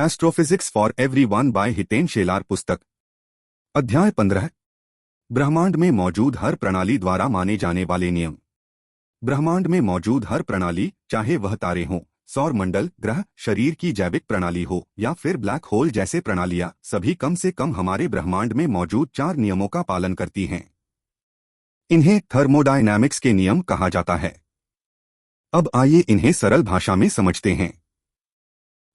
Astrophysics for everyone by Hiten Shelar पुस्तक। अध्याय 15। ब्रह्मांड में मौजूद हर प्रणाली द्वारा माने जाने वाले नियम। ब्रह्मांड में मौजूद हर प्रणाली, चाहे वह तारे हों, सौर मंडल, ग्रह, शरीर की जैविक प्रणाली हो या फिर ब्लैक होल जैसे प्रणालियां, सभी कम से कम हमारे ब्रह्मांड में मौजूद 4 नियमों का पालन करती हैं। इन्हें थर्मोडायनामिक्स के नियम कहा जाता है। अब आइए इन्हें सरल भाषा में समझते हैं।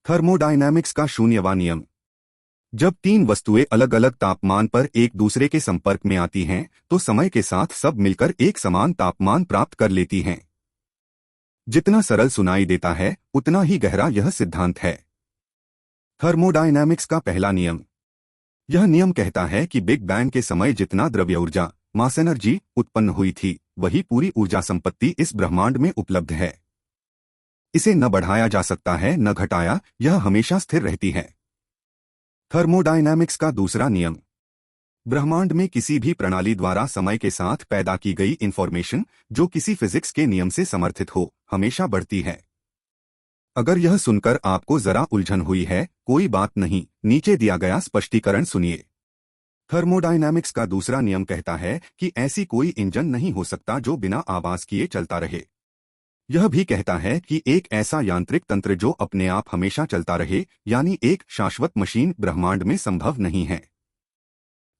थर्मोडायनामिक्स का शून्यवां नियम। जब 3 वस्तुएं अलग अलग तापमान पर एक दूसरे के संपर्क में आती हैं, तो समय के साथ सब मिलकर एक समान तापमान प्राप्त कर लेती हैं। जितना सरल सुनाई देता है, उतना ही गहरा यह सिद्धांत है। थर्मोडायनामिक्स का पहला नियम। यह नियम कहता है कि बिग बैंग के समय जितना द्रव्य ऊर्जा, मास एनर्जी, उत्पन्न हुई थी, वही पूरी ऊर्जा संपत्ति इस ब्रह्मांड में उपलब्ध है। इसे न बढ़ाया जा सकता है न घटाया, यह हमेशा स्थिर रहती है। थर्मोडायनामिक्स का दूसरा नियम। ब्रह्मांड में किसी भी प्रणाली द्वारा समय के साथ पैदा की गई इंफॉर्मेशन, जो किसी फिजिक्स के नियम से समर्थित हो, हमेशा बढ़ती है। अगर यह सुनकर आपको जरा उलझन हुई है, कोई बात नहीं, नीचे दिया गया स्पष्टीकरण सुनिए। थर्मोडायनामिक्स का दूसरा नियम कहता है कि ऐसी कोई इंजन नहीं हो सकता जो बिना आवाज किए चलता रहे। यह भी कहता है कि एक ऐसा यांत्रिक तंत्र जो अपने आप हमेशा चलता रहे, यानी एक शाश्वत मशीन, ब्रह्मांड में संभव नहीं है।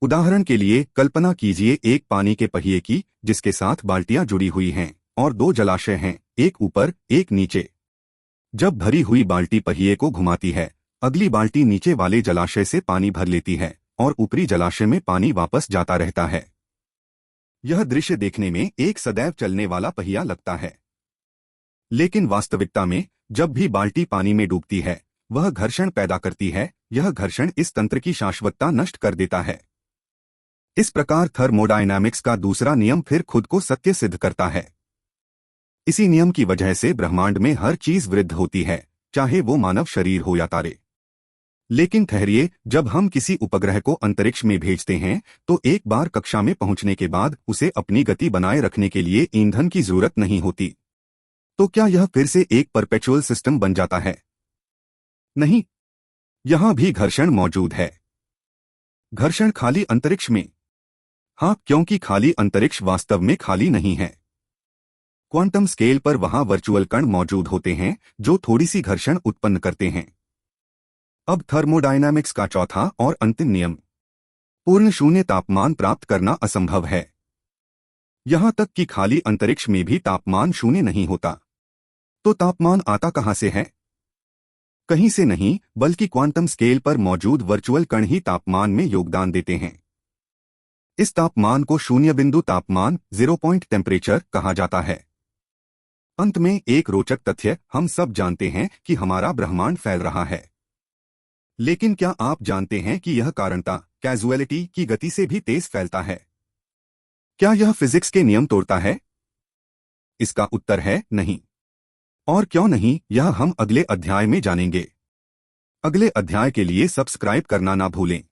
उदाहरण के लिए कल्पना कीजिए एक पानी के पहिए की, जिसके साथ बाल्टियां जुड़ी हुई हैं, और 2 जलाशय हैं, एक ऊपर एक नीचे। जब भरी हुई बाल्टी पहिए को घुमाती है, अगली बाल्टी नीचे वाले जलाशय से पानी भर लेती है और ऊपरी जलाशय में पानी वापस जाता रहता है। यह दृश्य देखने में एक सदैव चलने वाला पहिया लगता है, लेकिन वास्तविकता में जब भी बाल्टी पानी में डूबती है, वह घर्षण पैदा करती है। यह घर्षण इस तंत्र की शाश्वतता नष्ट कर देता है। इस प्रकार थर्मोडायनामिक्स का दूसरा नियम फिर खुद को सत्य सिद्ध करता है। इसी नियम की वजह से ब्रह्मांड में हर चीज वृद्ध होती है, चाहे वो मानव शरीर हो या तारे। लेकिन ठहरिए, जब हम किसी उपग्रह को अंतरिक्ष में भेजते हैं, तो एक बार कक्षा में पहुंचने के बाद उसे अपनी गति बनाए रखने के लिए ईंधन की जरूरत नहीं होती। तो क्या यह फिर से एक परपेचुअल सिस्टम बन जाता है? नहीं, यहां भी घर्षण मौजूद है। घर्षण खाली अंतरिक्ष में? हां, क्योंकि खाली अंतरिक्ष वास्तव में खाली नहीं है। क्वांटम स्केल पर वहां वर्चुअल कण मौजूद होते हैं जो थोड़ी सी घर्षण उत्पन्न करते हैं। अब थर्मोडायनामिक्स का चौथा और अंतिम नियम। पूर्ण शून्य तापमान प्राप्त करना असंभव है। यहां तक कि खाली अंतरिक्ष में भी तापमान शून्य नहीं होता। तो तापमान आता कहां से है? कहीं से नहीं, बल्कि क्वांटम स्केल पर मौजूद वर्चुअल कण ही तापमान में योगदान देते हैं। इस तापमान को शून्य बिंदु तापमान, 0 पॉइंट टेम्परेचर कहा जाता है। अंत में एक रोचक तथ्य, हम सब जानते हैं कि हमारा ब्रह्मांड फैल रहा है। लेकिन क्या आप जानते हैं कि यह कारणता, कैजुअलिटी की गति से भी तेज फैलता है? क्या यह फिजिक्स के नियम तोड़ता है? इसका उत्तर है नहीं। और क्यों नहीं, यह हम अगले अध्याय में जानेंगे। अगले अध्याय के लिए सब्सक्राइब करना ना भूलें।